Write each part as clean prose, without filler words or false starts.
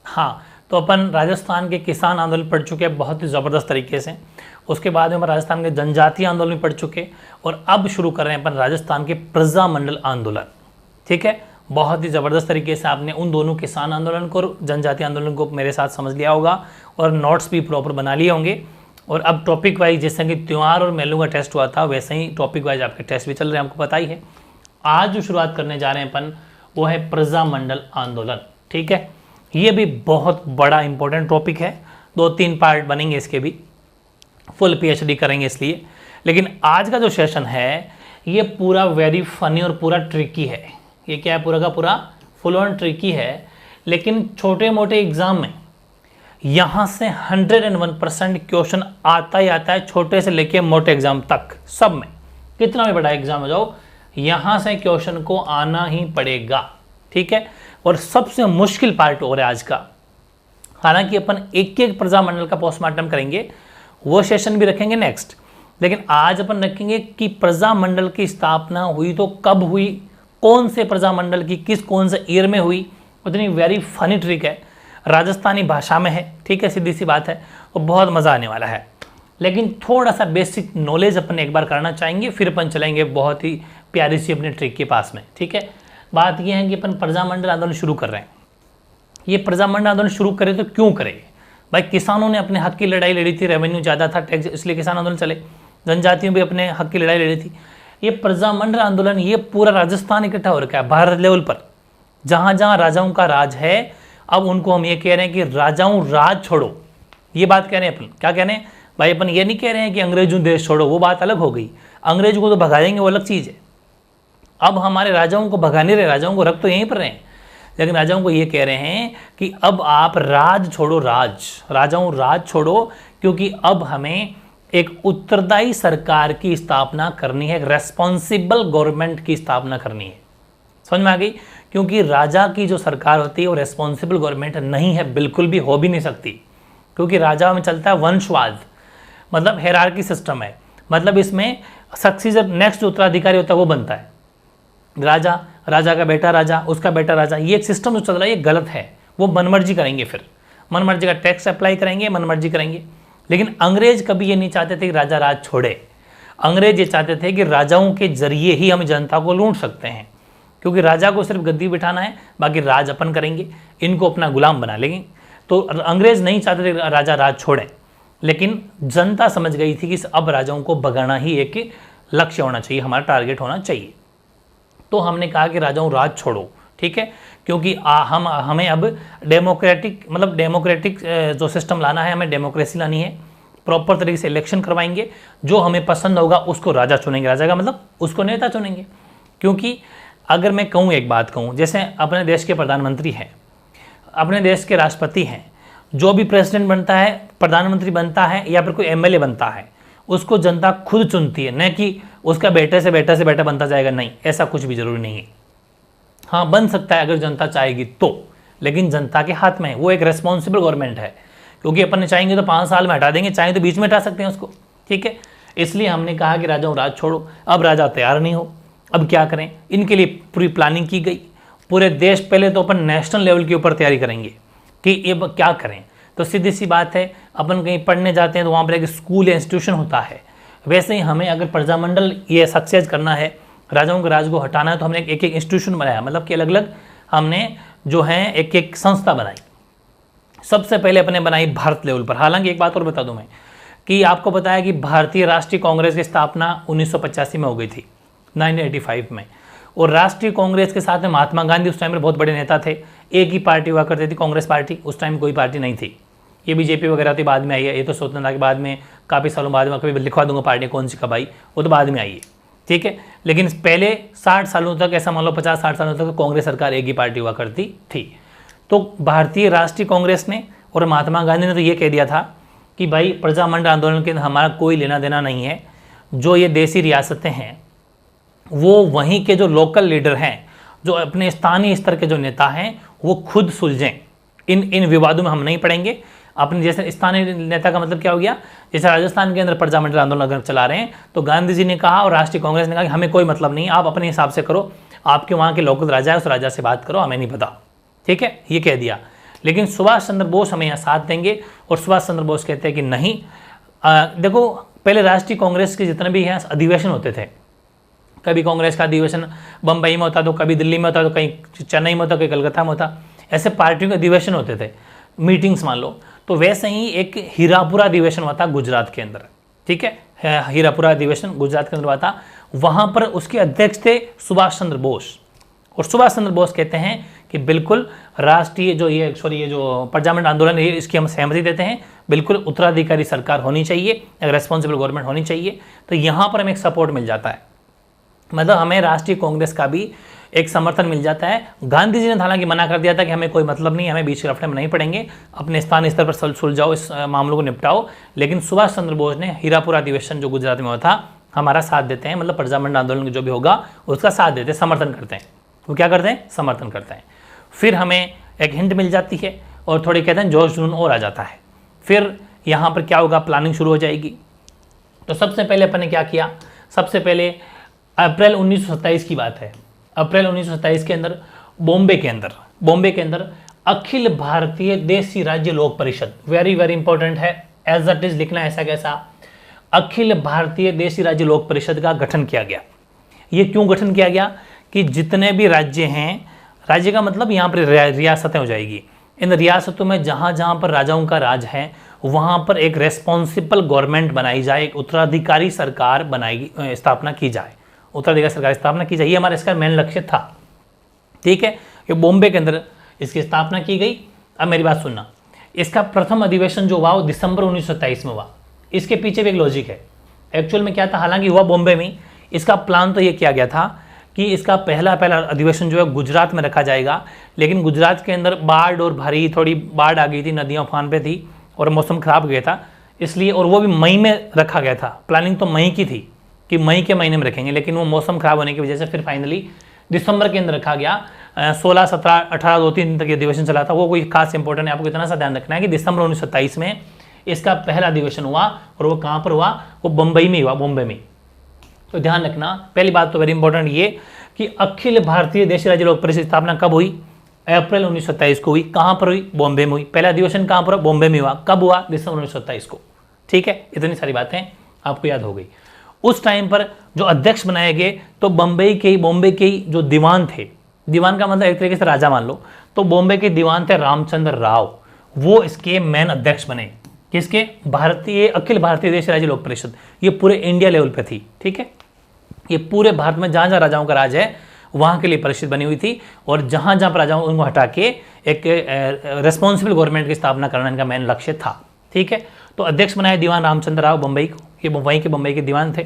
हाँ, तो अपन राजस्थान के किसान आंदोलन पढ़ चुके हैं बहुत ही ज़बरदस्त तरीके से। उसके बाद में अपन राजस्थान के जनजातीय आंदोलन पढ़ चुके, और अब शुरू कर रहे हैं अपन राजस्थान के प्रजामंडल आंदोलन। ठीक है, बहुत ही ज़बरदस्त तरीके से आपने उन दोनों किसान आंदोलन को और जनजातीय आंदोलन को मेरे साथ समझ लिया होगा, और नोट्स भी प्रॉपर बना लिए होंगे। और अब टॉपिक वाइज, जैसे कि त्योहार और मेलों का टेस्ट हुआ था, वैसे ही टॉपिक वाइज आपके टेस्ट भी चल रहे हैं, आपको पता ही है। आज जो शुरुआत करने जा रहे हैं अपन, वो है प्रजामंडल आंदोलन। ठीक है, ये भी बहुत बड़ा इंपॉर्टेंट टॉपिक है, 2-3 पार्ट बनेंगे इसके भी, फुल PhD करेंगे इसलिए। लेकिन आज का जो सेशन है ये पूरा वेरी फनी और पूरा ट्रिकी है। ये क्या है, पूरा का पूरा फुल ऑन ट्रिकी है, लेकिन छोटे मोटे एग्जाम में यहाँ से 101% क्वेश्चन आता ही आता है, छोटे से लेके मोटे एग्जाम तक, सब में। कितना भी बड़ा एग्जाम हो जाओ, यहाँ से क्वेश्चन को आना ही पड़ेगा। ठीक है, और सबसे मुश्किल पार्ट हो रहा है आज का। हालांकि अपन एक एक प्रजामंडल का पोस्टमार्टम करेंगे, वो सेशन भी रखेंगे नेक्स्ट, लेकिन आज अपन रखेंगे कि प्रजामंडल की स्थापना हुई तो कब हुई, कौन से प्रजामंडल की कौन से ईयर में हुई। उतनी वेरी फनी ट्रिक है, राजस्थानी भाषा में है। ठीक है, सीधी सी बात है, और बहुत मज़ा आने वाला है। लेकिन थोड़ा सा बेसिक नॉलेज अपन एक बार करना चाहेंगे, फिर अपन चलेंगे बहुत ही प्यारी सी अपने ट्रिक के पास में। ठीक है, बात यह है कि अपन प्रजामंडल आंदोलन शुरू कर रहे हैं। ये प्रजामंडल आंदोलन शुरू करें तो क्यों करें भाई? किसानों ने अपने हक की लड़ाई लड़ी थी, रेवेन्यू ज़्यादा था, टैक्स, इसलिए किसान आंदोलन चले। जनजातियों भी अपने हक की लड़ाई लड़ी थी। ये प्रजामंडल आंदोलन, ये पूरा राजस्थान इकट्ठा हो रखा है भारत लेवल पर, जहाँ जहाँ राजाओं का राज है। अब उनको हम ये कह रहे हैं कि राजाओं राज छोड़ो, ये बात कह रहे हैं अपन। क्या कह रहे हैं भाई? अपन ये नहीं कह रहे हैं कि अंग्रेजों देश छोड़ो, वो बात अलग हो गई। अंग्रेजों को तो भगा देंगे, वो अलग चीज़ है। अब हमारे राजाओं को भगा नहीं रहे, राजाओं को रख तो यहीं पर रहे हैं, लेकिन राजाओं को ये कह रहे हैं कि अब आप राज छोड़ो, राजाओं राज छोड़ो, क्योंकि अब हमें एक उत्तरदायी सरकार की स्थापना करनी है, एक रेस्पॉन्सिबल गवर्नमेंट की स्थापना करनी है। समझ में आ गई? क्योंकि राजा की जो सरकार होती है वो रेस्पॉन्सिबल गवर्नमेंट नहीं है, बिल्कुल भी हो भी नहीं सकती, क्योंकि राजा में चलता है वंशवाद, मतलब हेरार्की सिस्टम है। मतलब इसमें सक्सीजर, नेक्स्ट जो उत्तराधिकारी होता है वो बनता है राजा, राजा का बेटा राजा, उसका बेटा राजा। ये एक सिस्टम जो चल रहा है ये गलत है। वो मनमर्जी करेंगे, फिर मनमर्जी का टैक्स अप्लाई करेंगे, मनमर्जी करेंगे। लेकिन अंग्रेज कभी ये नहीं चाहते थे कि राजा राज छोड़े। अंग्रेज ये चाहते थे कि राजाओं के जरिए ही हम जनता को लूट सकते हैं, क्योंकि राजा को सिर्फ गद्दी बिठाना है, बाकी राज अपन करेंगे, इनको अपना गुलाम बना लेंगे। तो अंग्रेज नहीं चाहते थे कि राजा राज छोड़ें, लेकिन जनता समझ गई थी कि अब राजाओं को भगाना ही एक लक्ष्य होना चाहिए, हमारा टारगेट होना चाहिए। तो हमने कहा कि राजाओं राज छोड़ो। ठीक है, क्योंकि हमें अब डेमोक्रेटिक, मतलब डेमोक्रेटिक जो सिस्टम लाना है, हमें डेमोक्रेसी लानी है। प्रॉपर तरीके से इलेक्शन करवाएंगे, जो हमें पसंद होगा उसको राजा चुनेंगे, राजा का मतलब उसको नेता चुनेंगे। क्योंकि अगर मैं कहूँ, एक बात कहूँ, जैसे अपने देश के प्रधानमंत्री हैं, अपने देश के राष्ट्रपति हैं, जो भी प्रेसिडेंट बनता है, प्रधानमंत्री बनता है, या फिर कोई MLA बनता है, उसको जनता खुद चुनती है, न कि उसका बेटे से बेटा बनता जाएगा। नहीं, ऐसा कुछ भी जरूरी नहीं है। हाँ, बन सकता है अगर जनता चाहेगी तो, लेकिन जनता के हाथ में है, वो एक रेस्पॉन्सिबल गवर्नमेंट है। क्योंकि अपन चाहेंगे तो 5 साल में हटा देंगे, चाहे तो बीच में हटा सकते हैं उसको। ठीक है, इसलिए हमने कहा कि राजाओं राज छोड़ो। अब राजा तैयार नहीं हो, अब क्या करें? इनके लिए पूरी प्लानिंग की गई, पूरे देश। पहले तो अपन नेशनल लेवल के ऊपर तैयारी करेंगे कि ये क्या करें। तो सीधी सी बात है, अपन कहीं पढ़ने जाते हैं तो वहाँ पर एक स्कूल या इंस्टीट्यूशन होता है, वैसे ही हमें अगर प्रजामंडल ये सक्सेस करना है, राजाओं के राज को हटाना है, तो हमने एक एक इंस्टीट्यूशन बनाया, मतलब कि अलग अलग हमने जो है एक एक संस्था बनाई। सबसे पहले अपने बनाई भारत लेवल पर। हालांकि एक बात और बता दूं मैं, कि आपको पता है कि भारतीय राष्ट्रीय कांग्रेस की स्थापना 1985 में हो गई थी, 1985 में। और राष्ट्रीय कांग्रेस के साथ में महात्मा गांधी उस टाइम में बहुत बड़े नेता थे। एक ही पार्टी हुआ करती थी, कांग्रेस पार्टी। उस टाइम कोई पार्टी नहीं थी, ये बीजेपी वगैरह थी, बाद में आई है। ये तो स्वतंत्रता के बाद में, काफ़ी सालों बाद में, कभी लिखवा दूंगा पार्टी कौन सी कब आई, वो तो बाद में आई है। ठीक है, लेकिन पहले 60 सालों तक, ऐसा मान लो 50-60 सालों तक कांग्रेस सरकार एक ही पार्टी हुआ करती थी। तो भारतीय राष्ट्रीय कांग्रेस ने और महात्मा गांधी ने तो ये कह दिया था कि भाई प्रजामंडल आंदोलन के हमारा कोई लेना देना नहीं है। जो ये देसी रियासतें हैं, वो वहीं के जो लोकल लीडर हैं, जो अपने स्थानीय स्तर के जो नेता हैं, वो खुद सुलझें। इन विवादों में हम नहीं पड़ेंगे। अपने जैसे स्थानीय नेता का मतलब क्या हो गया, जैसे राजस्थान के अंदर प्रजामंडल आंदोलन अगर चला रहे हैं, तो गांधी जी ने कहा और राष्ट्रीय कांग्रेस ने कहा कि हमें कोई मतलब नहीं, आप अपने हिसाब से करो, आपके वहाँ के लोकल राजा है, उस राजा से बात करो, हमें नहीं पता। ठीक है, ये कह दिया। लेकिन सुभाष चंद्र बोस हमें यहाँ साथ देंगे और सुभाष चंद्र बोस कहते हैं कि नहीं। देखो पहले राष्ट्रीय कांग्रेस के जितने भी यहाँ अधिवेशन होते थे, कभी कांग्रेस का अधिवेशन बम्बई में होता तो कभी दिल्ली में होता तो कहीं चेन्नई में होता कहीं कलकत्ता में होता, ऐसे पार्टियों के अधिवेशन होते थे, मीटिंग्स मान लो। तो वैसे ही एक हीरापुरा अधिवेशन हुआ था गुजरात के अंदर, ठीक है, हीरापुरा अधिवेशन गुजरात के अंदर हुआ था। वहाँ पर उसके अध्यक्ष थे सुभाष चंद्र बोस, और सुभाष चंद्र बोस कहते हैं कि बिल्कुल राष्ट्रीय जो ये प्रजामंडल आंदोलन है इसकी हम सहमति देते हैं, बिल्कुल उत्तराधिकारी सरकार होनी चाहिए, एक रेस्पॉन्सिबल गवर्नमेंट होनी चाहिए। तो यहाँ पर हमें एक सपोर्ट मिल जाता है, मतलब हमें राष्ट्रीय कांग्रेस का भी एक समर्थन मिल जाता है। गांधी जी ने हालांकि मना कर दिया था कि हमें कोई मतलब नहीं, हमें बीच रफड़े में नहीं पड़ेंगे, अपने स्थानीय स्तर पर सुलझाओ, इस मामलों को निपटाओ। लेकिन सुभाष चंद्र बोस ने हीरापुरा अधिवेशन जो गुजरात में हुआ था हमारा साथ देते हैं, मतलब प्रजामंडल आंदोलन जो भी होगा उसका साथ देते हैं, समर्थन करते हैं। वो क्या करते हैं? समर्थन करते हैं। फिर हमें एक हिंट मिल जाती है और थोड़ी कहते हैं जोश जुनून और आ जाता है। फिर यहाँ पर क्या होगा, प्लानिंग शुरू हो जाएगी। तो सबसे पहले अपन ने क्या किया, सबसे पहले अप्रैल 1927 की बात है। अप्रैल 1927 के अंदर बॉम्बे के अंदर अखिल भारतीय देशी राज्य लोक परिषद, वेरी वेरी इंपॉर्टेंट है, एज इट इज लिखना ऐसा कैसा, अखिल भारतीय देशी राज्य लोक परिषद का गठन किया गया। ये क्यों गठन किया गया कि जितने भी राज्य हैं, राज्य का मतलब यहाँ पर रियासतें हो जाएगी, इन रियासतों में जहाँ जहाँ पर राजाओं का राज है वहाँ पर एक रेस्पॉन्सिबल गवर्नमेंट बनाई जाए, एक उत्तराधिकारी सरकार स्थापना की जाए, उत्तराधिकारी सरकार स्थापना की जाए। ये हमारा इसका मेन लक्ष्य था, ठीक है। ये बॉम्बे के अंदर इसकी स्थापना की गई। अब मेरी बात सुनना, इसका प्रथम अधिवेशन जो हुआ वो दिसंबर 1927 में हुआ। इसके पीछे भी एक लॉजिक है। एक्चुअल में क्या था, हालांकि हुआ बॉम्बे में, इसका प्लान तो ये किया गया था कि इसका पहला अधिवेशन जो है गुजरात में रखा जाएगा, लेकिन गुजरात के अंदर बाढ़ और भारी थोड़ी बाढ़ आ गई थी, नदियाँ उफान पे थी और मौसम खराब हो गया था, इसलिए, और वो भी मई में रखा गया था। प्लानिंग तो मई की थी कि मई के महीने में रखेंगे, लेकिन वो मौसम खराब होने की वजह से फिर फाइनली दिसंबर के अंदर रखा गया। 16, 17, 18, 2-3 दिन तक ये अधिवेशन चला था। वो कोई खास इंपॉर्टेंट है, आपको इतना सा ध्यान रखना है कि दिसंबर 1927 में इसका पहला अधिवेशन हुआ, और वो कहाँ पर हुआ, वो बम्बई में हुआ, बॉम्बे में। तो ध्यान रखना, पहली बात तो वेरी इंपॉर्टेंट ये कि अखिल भारतीय देशी राज्य लोक परिषद स्थापना कब हुई, अप्रैल 1927 को हुई। कहाँ पर हुई? बॉम्बे में हुई। पहला अधिवेशन कहाँ पर? बॉम्बे में हुआ। कब हुआ? दिसंबर 1927 को, ठीक है। इतनी सारी बातें आपको याद हो गई। उस टाइम पर जो अध्यक्ष बनाए गए तो बॉम्बे के ही जो दीवान थे, दीवान का मतलब एक तरीके से राजा मान लो, तो बॉम्बे के दीवान थे रामचंद्र राव, वो इसके मेन अध्यक्ष बने। किसके? अखिल भारतीय देशी राज्य लोक परिषद। ये पूरे इंडिया लेवल पे थी, ठीक है। ये पूरे भारत में जहाँ जहाँ राजाओं का राज है वहाँ के लिए परिषद बनी हुई थी, और जहाँ जहाँ पर राजाओं उनको हटा के एक रेस्पॉन्सिबल गवर्नमेंट की स्थापना करना इनका मेन लक्ष्य था, ठीक है। तो अध्यक्ष बनाए दीवान रामचंद्र राव बम्बई को, ये बम्बई के दीवान थे,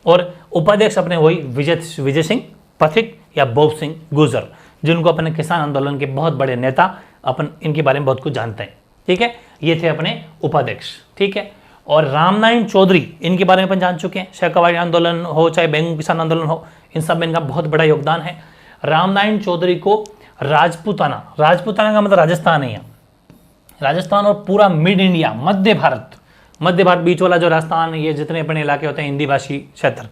और उपाध्यक्ष अपने वही विजय सिंह पथिक या बोब सिंह गुजर, जिनको अपने किसान आंदोलन के बहुत बड़े नेता, अपन इनके बारे में बहुत कुछ जानते हैं, ठीक है। ये थे अपने उपाध्यक्ष, ठीक है। और रामनारायण चौधरी, इनके बारे में अपन जान चुके हैं, सहकारी आंदोलन हो चाहे बेंगू किसान आंदोलन हो, इन सब में इनका बहुत बड़ा योगदान है। रामनारायण चौधरी को राजपूताना का मतलब राजस्थान है, राजस्थान और पूरा मिड इंडिया, मध्य भारत बीच वाला जो राजस्थान, ये जितने अपने इलाके होते हैं हिंदी भाषी क्षेत्र,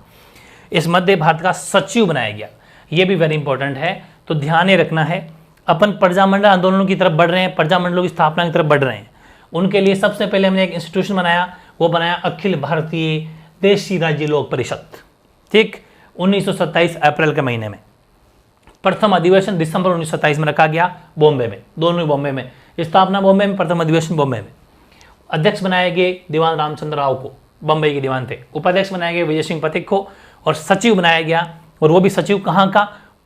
इस मध्य भारत का सचिव बनाया गया। ये भी वेरी इंपॉर्टेंट है, तो ध्यान रखना है। अपन प्रजामंडल आंदोलनों की तरफ बढ़ रहे हैं, प्रजामंडलों की स्थापना की तरफ बढ़ रहे हैं। उनके लिए सबसे पहले हमने एक इंस्टीट्यूशन बनाया, वो बनाया अखिल भारतीय देशी राज्य लोक परिषद, ठीक। 1927 अप्रैल के महीने में प्रथम अधिवेशन दिसंबर 1927 में रखा गया बॉम्बे में, दोनों बॉम्बे में, स्थापना बॉम्बे में, प्रथम अधिवेशन बॉम्बे में। अध्यक्ष बनाए गए दीवान रामचंद्र राव को, बम्बई के दीवान थे। उपाध्यक्ष बनाए गए विजय सिंह पथिक को, और सचिव बनाया गया, और वो भी सचिव कहाँ का?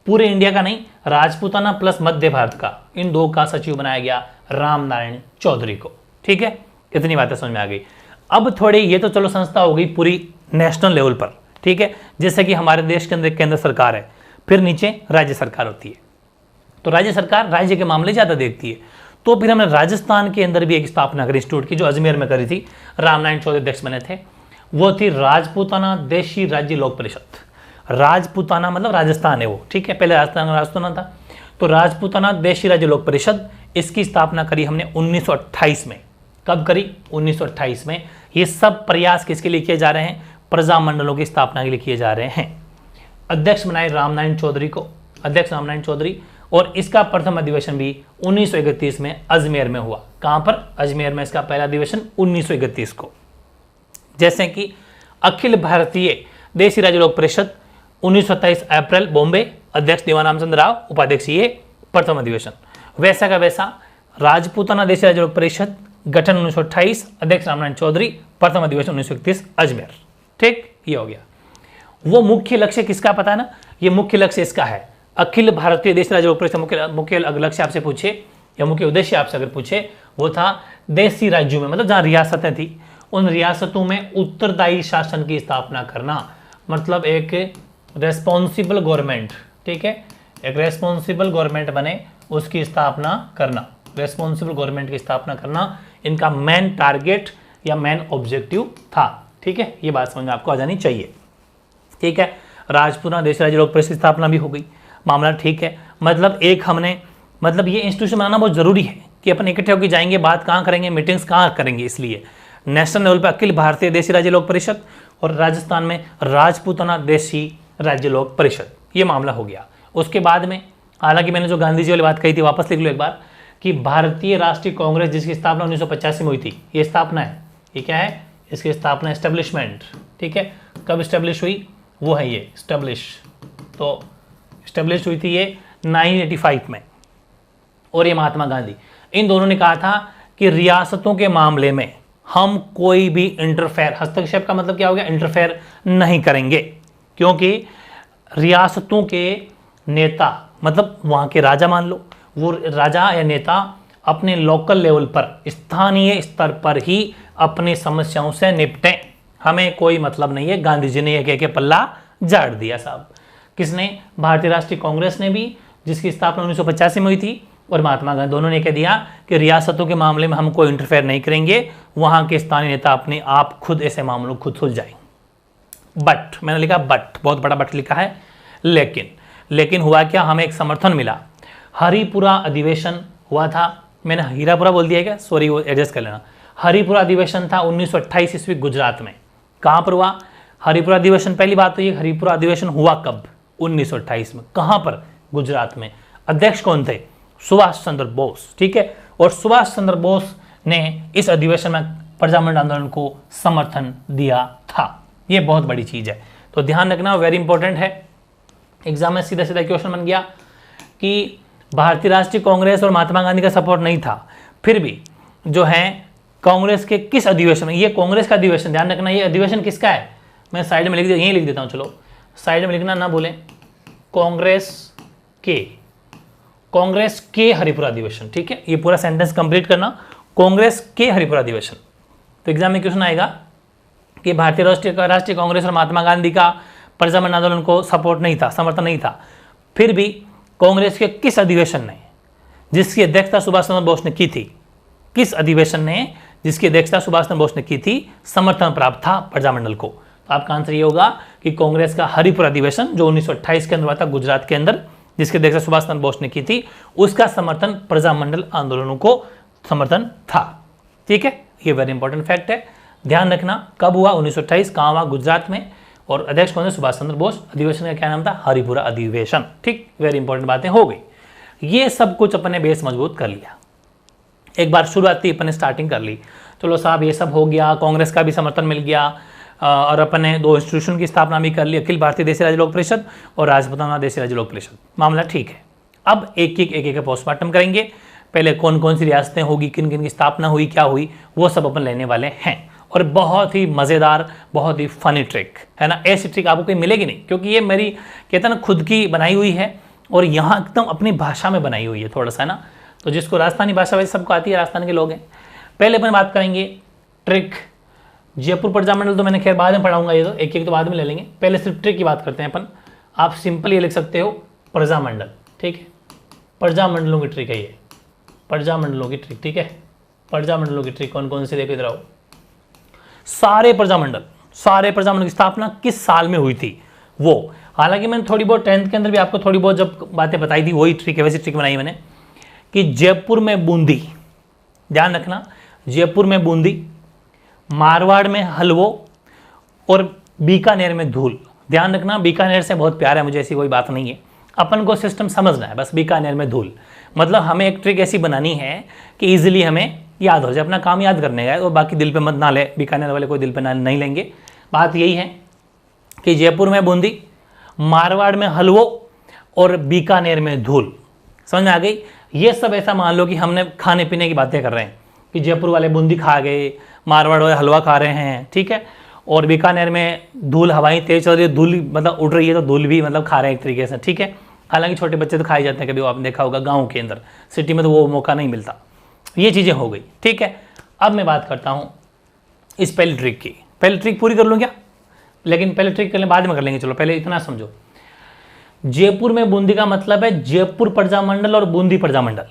पूरे इंडिया का नहीं, राजपूताना प्लस मध्य भारत का, इन दो का सचिव बनाया गया रामनारायण चौधरी को, ठीक है। इतनी बातें समझ में आ गई। अब थोड़ी, ये तो चलो संस्था हो गई पूरी नेशनल लेवल पर, ठीक है, जैसे कि हमारे देश के अंदर केंद्र सरकार है, फिर नीचे राज्य सरकार होती है। तो राज्य सरकार राज्य के मामले ज़्यादा देखती है, तो फिर हमने राजस्थान के अंदर भी एक स्थापना करी इंस्टीट्यूट की, जो अजमेर में करी थी। रामनारायण चौधरी अध्यक्ष बने थे, वो थी राजपूताना देशी राज्य लोक परिषद। राजपूताना मतलब राजस्थान है वो, ठीक है, पहले राजस्थान था, तो राजपूताना देशी राज्य लोक परिषद, इसकी स्थापना करी हमने 1928 में। कब करी? 1928 में। ये सब प्रयास किसके लिए किए जा रहे हैं? प्रजामंडलों की स्थापना के लिए किए जा रहे हैं। अध्यक्ष बनाए रामनारायण चौधरी को, अध्यक्ष रामनारायण चौधरी, और इसका प्रथम अधिवेशन भी 1931 में अजमेर में हुआ। कहां पर? अजमेर में इसका पहला अधिवेशन 1931 को। जैसे कि अखिल भारतीय देशी राज्य लोक परिषद 1927 अप्रैल बॉम्बे, अध्यक्ष दीवान चंद्र राव, उपाध्यक्ष ये प्रथम अधिवेशन। वैसा का वैसा राजपूताना देशी राज्य लोक परिषद गठन 1928, अध्यक्ष रामनारायण चौधरी, प्रथम अधिवेशन 1931 अजमेर। ठीक, ये हो गया। वो मुख्य लक्ष्य किसका पता है ना? ये मुख्य लक्ष्य इसका है, अखिल भारतीय देशी राज्य लोक परिषद मुख्य लक्ष्य आपसे पूछे या मुख्य उद्देश्य आपसे अगर पूछे, वो था देशी राज्यों में, मतलब जहां रियासतें थी उन रियासतों में उत्तरदायी शासन की स्थापना करना, मतलब एक रेस्पॉन्सिबल गवर्नमेंट, ठीक है, एक रेस्पॉन्सिबल गवर्नमेंट बने उसकी स्थापना करना, रेस्पॉन्सिबल गवर्नमेंट की स्थापना करना इनका मेन टारगेट या मेन ऑब्जेक्टिव था। ठीक है, ये बात समझ में आपको आ जानी चाहिए। ठीक है, राजपूताना देशी राज्य लोक परिषद की स्थापना भी हो गई, मामला ठीक है। मतलब एक हमने, मतलब ये इंस्टीट्यूशन बनाना बहुत जरूरी है कि अपन इकट्ठे होकर जाएंगे, बात कहाँ करेंगे, मीटिंग्स कहाँ करेंगे, इसलिए नेशनल लेवल पर अखिल भारतीय देशी राज्य लोक परिषद और राजस्थान में राजपूताना देशी राज्य लोक परिषद, ये मामला हो गया। उसके बाद में, हालांकि मैंने जो गांधी जी वाली बात कही थी वापस लिख लो एक बार, कि भारतीय राष्ट्रीय कांग्रेस जिसकी स्थापना 1985 में हुई थी, ये स्थापना है, ये क्या है, इसकी स्थापना एस्टेब्लिशमेंट। ठीक है, कब एस्टेब्लिश हुई, वो है ये एस्टेब्लिश, तो एस्टेब्लिश हुई थी ये 1985 में। और ये महात्मा गांधी, इन दोनों ने कहा था कि रियासतों के मामले में हम कोई भी इंटरफेयर, हस्तक्षेप का मतलब क्या हो गया, इंटरफेयर नहीं करेंगे, क्योंकि रियासतों के नेता, मतलब वहां के राजा मान लो, वो राजा या नेता अपने लोकल लेवल पर, स्थानीय स्तर पर ही अपनी समस्याओं से निपटें, हमें कोई मतलब नहीं है। गांधी जी ने यह कह के पल्ला झाड़ दिया साहब। किसने? भारतीय राष्ट्रीय कांग्रेस ने भी, जिसकी स्थापना 1985 में हुई थी, और महात्मा गांधी, दोनों ने कह दिया कि रियासतों के मामले में हम कोई इंटरफेयर नहीं करेंगे, वहां के स्थानीय नेता अपने आप खुद ऐसे मामलों खुद सुलझाएं। बट, मैंने लिखा बट, बहुत बड़ा बट लिखा है, लेकिन हुआ क्या, हमें एक समर्थन मिला। हरिपुरा अधिवेशन हुआ था, मैंने हीरापुरा बोल दिया क्या, सॉरी वो एडजस्ट कर लेना। हरिपुरा अधिवेशन था 1928 ईस्वी गुजरात में। कहां पर हुआ हरिपुरा अधिवेशन? पहली बात तो ये, हरिपुरा अधिवेशन हुआ कब? 1928 में। कहां पर? गुजरात में। अध्यक्ष कौन थे? सुभाष चंद्र बोस। ठीक है, और सुभाष चंद्र बोस ने इस अधिवेशन में प्रजामंडल आंदोलन को समर्थन दिया था। ये बहुत बड़ी चीज है, तो ध्यान रखना, वेरी इंपॉर्टेंट है। एग्जाम में सीधा सीधा क्वेश्चन बन गया कि भारतीय राष्ट्रीय कांग्रेस और महात्मा गांधी का सपोर्ट नहीं था, फिर भी जो है कांग्रेस के किस अधिवेशन में, ये कांग्रेस का अधिवेशन, ध्यान रखना, ये अधिवेशन किसका है, मैं साइड में लिख दिया, यहीं लिख देता हूं, चलो साइड में लिखना ना भूलें, कांग्रेस के हरिपुरा अधिवेशन। ठीक है, ये पूरा सेंटेंस कंप्लीट करना, कांग्रेस के हरिपुरा अधिवेशन। तो एग्जाम में क्वेश्चन आएगा कि भारतीय राष्ट्रीय कांग्रेस और महात्मा गांधी का प्रजामंडल आंदोलन को सपोर्ट नहीं था, समर्थन नहीं था, फिर भी कांग्रेस के किस अधिवेशन ने, जिसकी अध्यक्षता सुभाष चंद्र बोस ने की थी, किस अधिवेशन ने जिसकी अध्यक्षता सुभाष चंद्र बोस ने की थी, समर्थन प्राप्त था प्रजामंडल को? तो आपका आंसर ये होगा कि कांग्रेस का हरिपुरा अधिवेशन जो 1928 के अंदर हुआ था गुजरात के अंदर, जिसकी अध्यक्षता सुभाष चंद्र बोस ने की थी, उसका समर्थन प्रजामंडल आंदोलनों को समर्थन था। ठीक है, ये वेरी इंपॉर्टेंट फैक्ट है, ध्यान रखना। कब हुआ? 1928। कहां हुआ? गुजरात में। और अध्यक्ष कौन थे? सुभाष चंद्र बोस। अधिवेशन का क्या नाम था? हरिपुरा अधिवेशन। ठीक, वेरी इंपॉर्टेंट बातें हो गई। ये सब कुछ अपने बेस मजबूत कर लिया, एक बार शुरुआती अपने स्टार्टिंग कर ली। चलो साहब, ये सब हो गया, कांग्रेस का भी समर्थन मिल गया, और अपने दो इंस्टीट्यूशन की स्थापना भी कर ली, अखिल भारतीय देशी राज्य लोक परिषद और राजपूताना देशी राज्य लोक परिषद, मामला ठीक है। अब एक एक पोस्टमार्टम करेंगे। पहले कौन कौन सी रियासतें होगी, किन किन की स्थापना हुई, क्या हुई, वो सब अपन लेने वाले हैं। और बहुत ही मज़ेदार, बहुत ही फनी ट्रिक है ना, ऐसी ट्रिक आपको कहीं मिलेगी नहीं, क्योंकि ये मेरी कहते हैं ना खुद की बनाई हुई है, और यहाँ एकदम अपनी भाषा में बनाई हुई है थोड़ा सा, है ना। तो जिसको राजस्थानी भाषा वैसे सबको आती है, राजस्थान के लोग हैं। पहले अपन बात करेंगे ट्रिक। जयपुर प्रजामंडल तो मैंने खैर बाद में पढ़ाऊंगा, ये तो एक तो बाद में ले लेंगे, पहले सिर्फ ट्रिक की बात करते हैं अपन। आप सिंपल ये लिख सकते हो प्रजामंडल, ठीक है, प्रजामंडलों की ट्रिक है ये, प्रजामंडलों की ट्रिक। ठीक है, प्रजामंडलों की ट्रिक कौन कौन सी, देखो इधर आओ। सारे प्रजामंडल की स्थापना किस साल में हुई थी वो, हालांकि मैंने थोड़ी बहुत 10th के अंदर भी आपको थोड़ी बहुत जब बातें बताई थी, वही ट्रिक है, वैसी ट्रिक बनाई मैंने कि जयपुर में बूंदी, ध्यान रखना, जयपुर में बूंदी, मारवाड़ में हलवो और बीकानेर में धूल। ध्यान रखना, बीकानेर से बहुत प्यार है मुझे, ऐसी कोई बात नहीं है, अपन को सिस्टम समझना है बस। बीकानेर में धूल, मतलब हमें एक ट्रिक ऐसी बनानी है कि इजीली हमें याद हो जाए। अपना काम याद करने का है और बाकी दिल पे मत ना ले, बीकानेर वाले कोई दिल पे ना नहीं लेंगे। बात यही है कि जयपुर में बूंदी, मारवाड़ में हलवो और बीकानेर में धूल। समझ में आ गई? ये सब ऐसा मान लो कि हमने खाने पीने की बातें कर रहे हैं कि जयपुर वाले बूंदी खा गए, मारवाड़ वाले हलवा खा रहे हैं, ठीक है, और बीकानेर में धूल, हवाएं तेज चल रही है, धूल मतलब उड़ रही है तो धूल भी मतलब खा रहे हैं एक तरीके से, ठीक है। हालांकि छोटे बच्चे तो खाए जाते हैं, कभी वो आपने देखा होगा गाँव के अंदर, सिटी में तो वो मौका नहीं मिलता। ये चीज़ें हो गई, ठीक है। अब मैं बात करता हूँ इस पहली ट्रिक की। पहली ट्रिक पूरी कर लूँ क्या? लेकिन पहले ट्रिक कर लें, बाद में कर लेंगे। चलो पहले इतना समझो, जयपुर में बूंदी का मतलब है जयपुर प्रजामंडल और बूंदी प्रजामंडल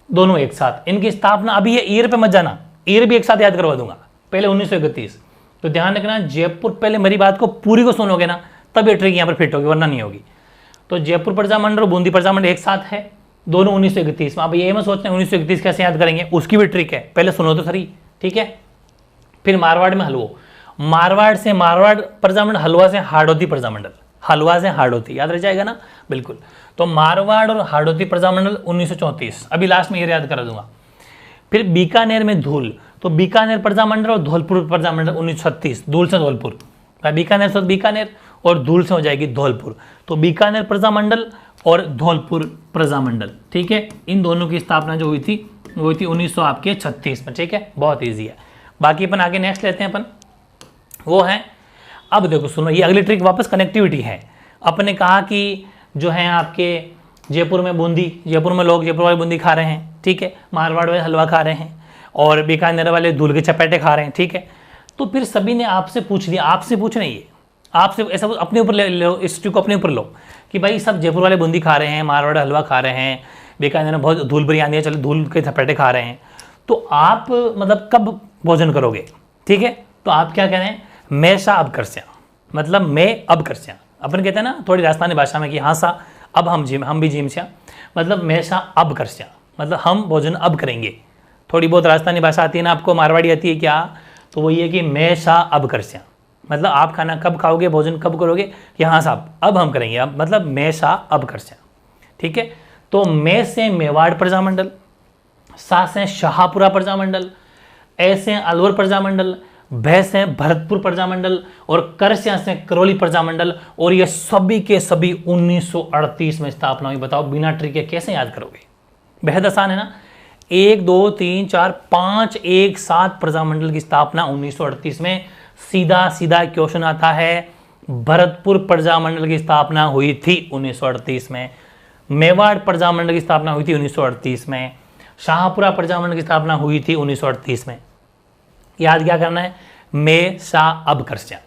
दोनों एक साथ। इनकी स्थापना, अभी ये ईयर पे मत जाना, ईयर भी एक साथ याद करवा दूंगा, पहले 1931। तो ध्यान रखना जयपुर, पहले मेरी बात को पूरी को सुनोगे ना तब ये ट्रिक यहाँ पर फिट होगी, वरना नहीं होगी। तो जयपुर प्रजामंडल और बूंदी प्रजामंडल एक साथ है, दोनों 1931 में। अब ये मत सोचना 1931 कैसे याद करेंगे, उसकी भी ट्रिक है, पहले सुनो तो सही, ठीक है। फिर मारवाड़ में हलवो, मारवाड़ से मारवाड़ प्रजामंडल, हलवा से हाड़ौती प्रजामंडल, हलवा से हाड़ौती, याद रह जाएगा ना, बिल्कुल। तो मारवाड़ और हाड़ौती प्रजामंडल 1934, अभी लास्ट में ये याद करा दूंगा। फिर बीकानेर में धूल, तो बीकानेर प्रजामंडल और धौलपुर प्रजामंडल 1936, धूल से धौलपुर, बीकानेर से बीकानेर और धूल से हो जाएगी धौलपुर। तो बीकानेर प्रजामंडल और धौलपुर प्रजामंडल, ठीक है। इन दोनों की स्थापना जो हुई थी वो हुई थी 1936 में, ठीक है। बहुत ईजी है। बाकी अपन आगे नेक्स्ट लेते हैं अपन, वो है, अब देखो सुनो, ये अगली ट्रिक वापस कनेक्टिविटी है। अपने कहा कि जो है आपके जयपुर में बूंदी, जयपुर में लोग जयपुर वाले बूंदी खा रहे हैं, ठीक है, मारवाड़ वाले हलवा खा रहे हैं और बीकानेर वाले धूल के चपेटे खा रहे हैं, ठीक है। तो फिर सभी ने आपसे पूछ लिया, आपसे पूछ नहीं है, आपसे ऐसा अपने ऊपर ले लो, इस ट्रिक को अपने ऊपर लो कि भाई सब जयपुर वाले बूंदी खा रहे हैं, मारवाड़ हलवा खा रहे हैं, बीकानेर में बहुत धूल बिरयानी है, चलो धूल के चपेटे खा रहे हैं, तो आप मतलब कब भोजन करोगे, ठीक है। तो आप क्या कह रहे हैं, मैं सा अब कर स्या, मतलब मैं अब कर स्या। अपन कहते हैं ना थोड़ी राजस्थानी भाषा में कि हाँ सा अब हम भी जिम स्या, मतलब मैं सा अब कर स्या, मतलब हम भोजन अब करेंगे। थोड़ी बहुत राजस्थानी भाषा आती है ना आपको, मारवाड़ी आती है क्या, तो वो ये कि मैं सा अब कर स्या, मतलब आप खाना कब खाओगे, भोजन कब करोगे, कि हाँ साहब अब हम करेंगे, अब मतलब मैं सा अब कर स्या, ठीक है। तो मैं से मेवाड़ प्रजामंडल, सा से शाहपुरा प्रजामंडल, ए से अलवर प्रजामंडल, भै से भरतपुर प्रजामंडल और करस्या से करौली प्रजामंडल, और ये सभी के सभी 1938 में स्थापना हुई। बताओ बिना ट्रिक के कैसे याद करोगे? बेहद आसान है ना। 1 2 3 4 5 एक साथ प्रजामंडल की स्थापना 1938 में। सीधा सीधा क्वेश्चन आता है, भरतपुर प्रजामंडल की स्थापना हुई थी 1938 में, मेवाड़ प्रजामंडल की स्थापना हुई थी 1938 में, शाहपुरा प्रजामंडल की स्थापना हुई थी 1938 में। याद क्या करना है, मैं सा अब कर स्या,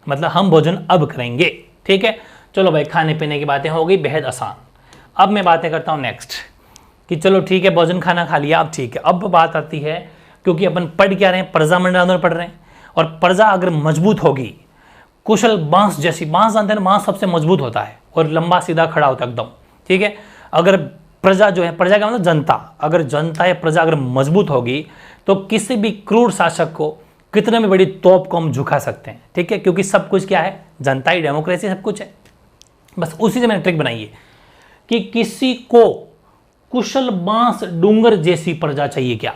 मतलब हम भोजन अब करेंगे, ठीक है। चलो भाई खाने पीने की बातें हो गई, बेहद आसान। अब मैं बातें करता हूँ नेक्स्ट कि चलो ठीक है भोजन खाना खा लिया, अब ठीक है। अब बात आती है, क्योंकि अपन पढ़ क्या रहे हैं, प्रजामंडल आंदोलन पढ़ रहे हैं, और प्रजा अगर मजबूत होगी, कुशल बांस जैसी, बांस जानते हैं, बांस सबसे मजबूत होता है और लंबा सीधा खड़ा होता है एकदम, ठीक है। अगर प्रजा जो है, प्रजा का मतलब जनता, अगर जनता या प्रजा अगर मजबूत होगी तो किसी भी क्रूर शासक को, कितने भी बड़ी तोप को हम झुका सकते हैं, ठीक है, क्योंकि सब कुछ क्या है, जनता ही, डेमोक्रेसी सब कुछ है। बस उसी से मैंने ट्रिक बनाई है कि किसी को कुशल बांस डूंगर जैसी प्रजा चाहिए क्या,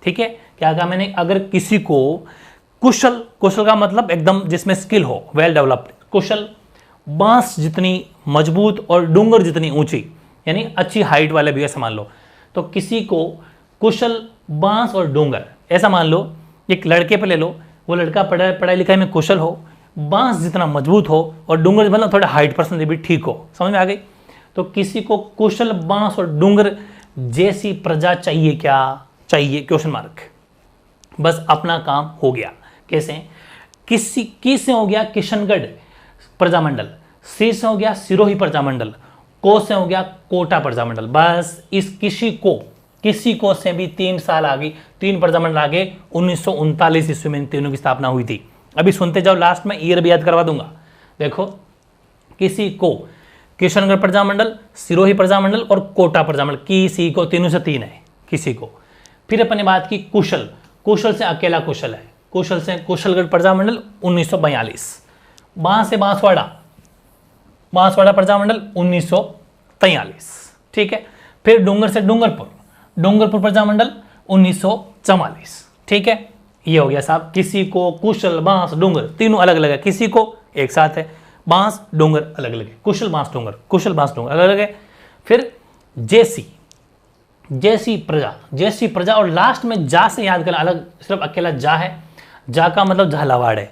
ठीक है। क्या कहा मैंने, अगर किसी को कुशल, कुशल का मतलब एकदम जिसमें स्किल हो, वेल डेवलप्ड, कुशल बांस जितनी मजबूत और डूंगर जितनी ऊंची, यानी अच्छी हाइट वाले भी ऐसा मान लो। तो किसी को कुशल बांस और डूंगर, ऐसा मान लो, एक लड़के पे ले लो, वो लड़का पढ़ाई लिखाई में कुशल हो, बांस जितना मजबूत हो और डूंगर मतलब थोड़ा हाइट परसेंट भी ठीक हो, समझ में आ गई। तो किसी को कुशल बांस और डूंगर जैसी प्रजा चाहिए क्या, चाहिए क्वेश्चन मार्क। बस अपना काम हो गया। कैसे, किससे हो गया, किशनगढ़ प्रजामंडल, सी से हो गया सिरोही प्रजामंडल, को से हो गया कोटा प्रजामंडल। बस इस किसी को से भी 3 साल आगे, 3 प्रजामंडल आगे 1939 ईस्वी में इन तीनों की स्थापना हुई थी। अभी सुनते जाओ, लास्ट में ईयर भी याद करवा दूंगा। देखो, किसी को किशनगढ़ प्रजामंडल, सिरोही प्रजामंडल और कोटा प्रजामंडल, किसी को, तीनों से 3 है, किसी को। फिर अपन ने बात की कुशल, कुशल से अकेला कुशल है, कुशल से कुशलगढ़ प्रजामंडल 1942, बांस से बांसवाड़ा, बांसवाड़ा प्रजामंडल 1943, ठीक है। फिर डूंगर से डूंगरपुर प्रजामंडल 1944, ठीक है। ये हो गया साहब किसी को, कुशल, बांस, डूंगर, तीनों अलग अलग है, किसी को एक साथ है, बांस डूंगर अलग अलग है, कुशल बांस डूंगर अलग अलग है। फिर जैसी प्रजा और लास्ट में जा से याद करना, अलग सिर्फ अकेला जा है, जा का मतलब झालावाड़ है,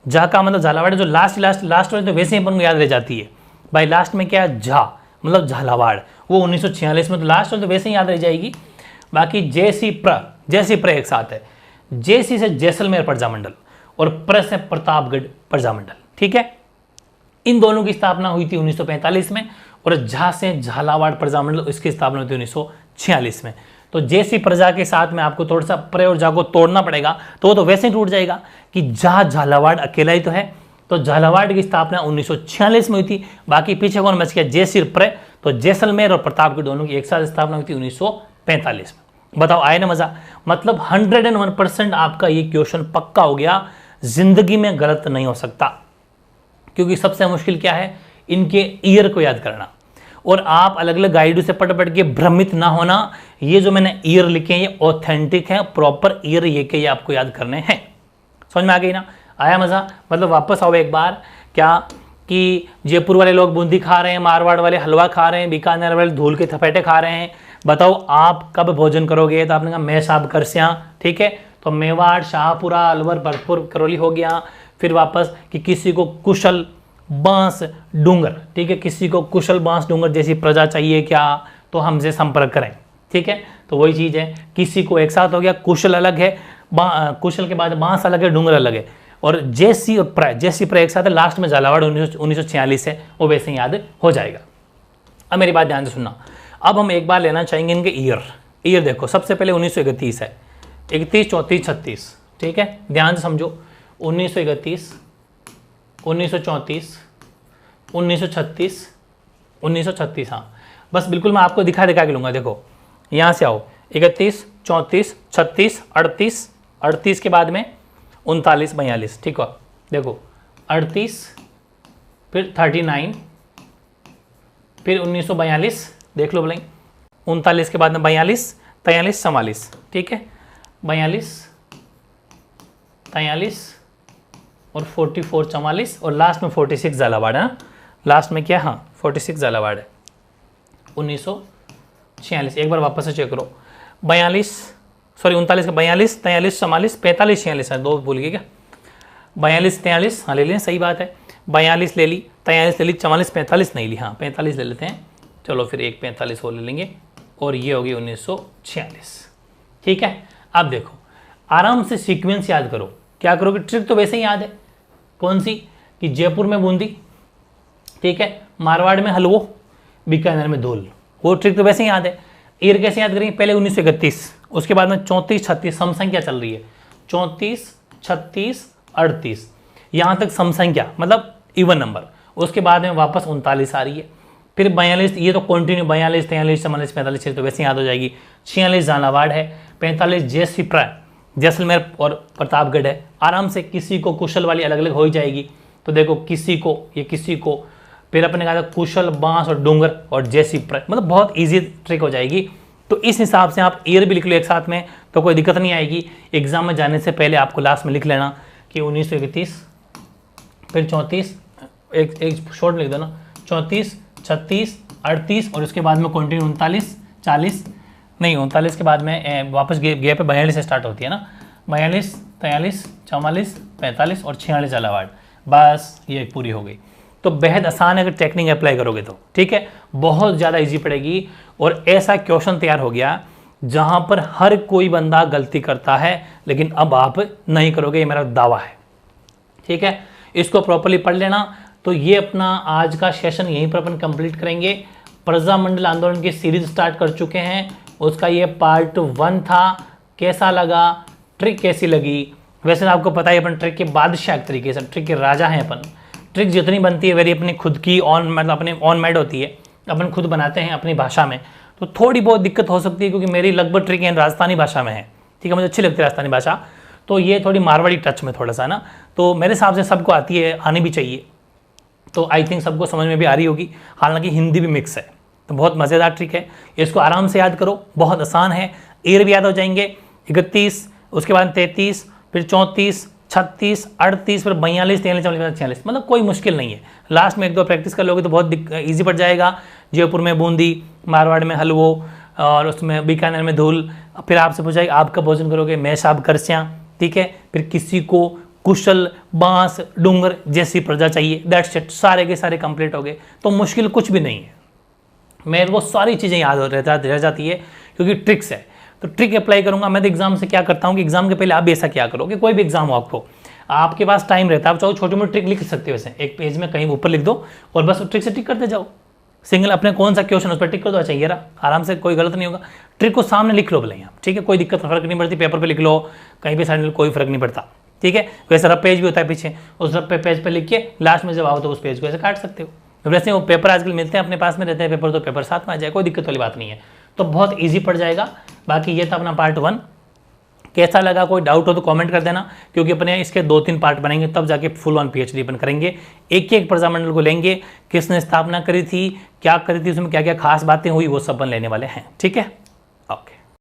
जो लास्ट वाले तो वैसे ही अपन को याद रह जाती है भाई, लास्ट में क्या है, झा मतलब झालावाड़, वो 1946 में तो लास्ट वाले तो वैसे ही याद रह जाएगी। बाकी जैसी प्र एक साथ है, जैसी से जैसलमेर प्रजामंडल और प्र से प्रतापगढ़ प्रजामंडल, ठीक है। इन दोनों की स्थापना हुई थी 1945 में और झा से झालावाड़ प्रजामंडल, इसकी स्थापना हुई थी 1946 में। तो जैसी प्रजा के साथ में आपको थोड़ा सा प्र और झा को तोड़ना पड़ेगा, तो वो तो वैसे ही टूट जाएगा कि झा झालावाड़ अकेला ही तो है, तो झालावाड़ की स्थापना 1946 में हुई थी। बाकी पीछे कौन बच गया, जैसी प्र, तो जैसलमेर और प्रतापगढ़ दोनों की एक साथ स्थापना हुई थी 1945 में। बताओ आए ना मजा, मतलब 101% आपका ये क्वेश्चन पक्का हो गया, जिंदगी में गलत नहीं हो सकता। क्योंकि सबसे मुश्किल क्या है, इनके ईयर को याद करना, और आप अलग अलग गाइड से पढ़ के भ्रमित ना होना। ये जो मैंने ईयर लिखे हैं ये ऑथेंटिक है, प्रॉपर ईयर ये के ये आपको याद करने हैं। समझ में आ गई ना, आया मजा। मतलब वापस आओ एक बार, क्या कि जयपुर वाले लोग बूंदी खा रहे हैं, मारवाड़ वाले हलवा खा रहे हैं, बीकानेर वाले धूल के थपेटे खा रहे हैं, बताओ आप कब भोजन करोगे। तो आपने कहा मैं साहब करस्या, ठीक है। तो मेवाड़, शाहपुरा, अलवर, भरतपुर, करौली हो गया। फिर वापस कि किसी को कुशल बांस डूंगर, ठीक है, किसी को कुशल बांस डूंगर जैसी प्रजा चाहिए क्या, तो हमसे संपर्क करें, ठीक है। तो वही चीज़ है, किसी को एक साथ हो गया, कुशल अलग है, कुशल के बाद बांस अलग है, डूंगर अलग है, और जैसी प्र एक साथ है, लास्ट में झालावाड़ 1946 है, वो वैसे ही याद हो जाएगा। अब मेरी बात ध्यान से सुनना, अब हम एक बार लेना चाहेंगे इनके ईयर देखो। सबसे पहले 1931 है, 31, 34, 36, ठीक है, ध्यान से समझो। 1931, 1934, 1936, 1936, हाँ बस बिल्कुल मैं आपको दिखा के लूँगा। देखो यहाँ से आओ, 31, 34, 36, 38 के बाद में 39, 42, ठीक है। देखो 38, फिर 39, फिर 1942, देख लो बोलेंगे 39 के बाद में 42, 43, 44, ठीक है, 42, 43 और 44, 44 और लास्ट में 46 झालावाड़ है ना, लास्ट में क्या, हाँ 46 झालावाड़ है। 1946 एक बार वापस से चेक करो, 39 का 42, 43, 44, 45, 46 है, दो भूल गए क्या, 42, 43, हाँ ले लें, सही बात है, 42 ले ली, 43 ले ली, 44, 45 नहीं ली, हाँ 45 ले लेते हैं, चलो फिर एक 45 और ले लेंगे, और ये होगी 1946, ठीक है। अब देखो आराम से सीक्वेंस याद करो, क्या करोगे, ट्रिक तो वैसे ही याद है, कौन सी, कि जयपुर में बूंदी, ठीक है, मारवाड़ में हलवो, बीकानेर में धूल, वो ट्रिक तो वैसे ही याद है। ईयर कैसे याद करेंगे, पहले 1931, उसके बाद में 34, 36 समसंख्या चल रही है, 34, 36, 38 यहाँ तक समसंख्या मतलब इवन नंबर, उसके बाद में वापस 39 आ रही है, फिर 42, ये तो कंटिन्यू 42, 43, 44, 45 तो वैसे याद हो जाएगी, 46 झालावाड़ है, 45 जैसलमेर और प्रतापगढ़ है। आराम से किसी को कुशल वाली अलग अलग हो ही जाएगी। तो देखो किसी को, ये किसी को, फिर अपने कहा था कुशल बांस और डूंगर और जैसी मतलब बहुत इजी ट्रिक हो जाएगी। तो इस हिसाब से आप ईयर भी लिख लो एक साथ में, तो कोई दिक्कत नहीं आएगी। एग्जाम में जाने से पहले आपको लास्ट में लिख लेना कि 1931, फिर 34, एक शॉर्ट लिख दो ना, 34, 36, 38 और उसके बाद में कंटिन्यू 39, 40 नहीं 39 के बाद में वापस गैप पे 42 से स्टार्ट होती है ना, 42, 43, 44, 45 और 46 झालावाड़, बस ये पूरी हो गई। तो बेहद आसान है अगर टेक्निक अप्लाई करोगे तो, ठीक है, बहुत ज़्यादा इजी पड़ेगी। और ऐसा क्वेश्चन तैयार हो गया जहां पर हर कोई बंदा गलती करता है, लेकिन अब आप नहीं करोगे, ये मेरा दावा है, ठीक है। इसको प्रॉपर्ली पढ़ लेना। तो ये अपना आज का सेशन यहीं पर अपन कंप्लीट करेंगे। प्रजामंडल आंदोलन की सीरीज स्टार्ट कर चुके हैं, उसका ये पार्ट 1 था। कैसा लगा, ट्रिक कैसी लगी? वैसे आपको पता है अपन ट्रिक के बादशाह, एक तरीके से ट्रिक के राजा हैं अपन। ट्रिक जितनी बनती है वेरी अपनी खुद की मतलब अपने ऑन मेड होती है, अपन खुद बनाते हैं अपनी भाषा में, तो थोड़ी बहुत दिक्कत हो सकती है क्योंकि मेरी लगभग ट्रिक राजस्थानी भाषा में है, ठीक है, मुझे अच्छी लगती है राजस्थानी भाषा, तो ये थोड़ी मारवाड़ी टच में थोड़ा सा ना, तो मेरे हिसाब से सबको आती है, आनी भी चाहिए। तो आई थिंक सबको समझ में भी आ रही होगी, हालांकि हिंदी भी मिक्स है, तो बहुत मज़ेदार ट्रिक है, इसको आराम से याद करो, बहुत आसान है। ईयर भी याद हो जाएंगे, 31, उसके बाद 33, फिर 34, 36, 38, फिर 42, 43, 44, 46, मतलब कोई मुश्किल नहीं है। लास्ट में 1-2 प्रैक्टिस कर लोगे तो बहुत ईजी पड़ जाएगा। जयपुर में बूंदी, मारवाड़ में हलवो, और उसमें बीकानेर में धूल। फिर आपसे पूछा आप कब भोजन करोगे, मैं साहब करस्या, ठीक है। फिर किसी को कुशल, बांस, डूंगर जैसी प्रजा चाहिए, दैट्स इट, सारे के सारे कंप्लीट हो गए। तो मुश्किल कुछ भी नहीं है, मेरे वो सारी चीज़ें याद रह जाती है क्योंकि ट्रिक्स है। तो ट्रिक अप्लाई करूंगा मैं। तो एग्जाम से क्या करता हूँ कि एग्जाम के पहले आप भी ऐसा क्या करो कि कोई भी एग्जाम हो आपको, आपके पास टाइम रहता है, आप चाहो छोटी मोटी ट्रिक लिख सकते हो, वैसे एक पेज में कहीं ऊपर लिख दो और बस ट्रिक से टिक करते जाओ। सिंगल अपने कौन सा क्वेश्चन उस पर टिक कर दो, चाहिए रहा, आराम से, कोई गलत नहीं होगा। ट्रिक को सामने लिख लो भले आप, ठीक है, कोई दिक्कत फर्क नहीं पड़ती, पेपर पे लिख लो, कहीं भी साइड कोई फर्क नहीं पड़ता, ठीक है। वैसे रफ पेज भी होता है पीछे, उस रफ पेज पे लिख के लास्ट में जब आओ तो उस पेज को ऐसे काट सकते हो। वैसे वो पेपर आजकल मिलते हैं, अपने पास में रहते हैं पेपर, तो पेपर साथ में आ जाए, कोई दिक्कत वाली बात नहीं है। तो बहुत ईजी पड़ जाएगा। बाकी ये था अपना पार्ट 1। कैसा लगा, कोई डाउट हो तो कमेंट कर देना, क्योंकि अपने इसके 2-3 पार्ट बनेंगे, तब जाके फुल ऑन PhD अपन करेंगे। एक प्रजामंडल को लेंगे, किसने स्थापना करी थी, क्या करी थी, उसमें क्या क्या खास बातें हुई, वो सब अपन लेने वाले हैं, ठीक है। ओके।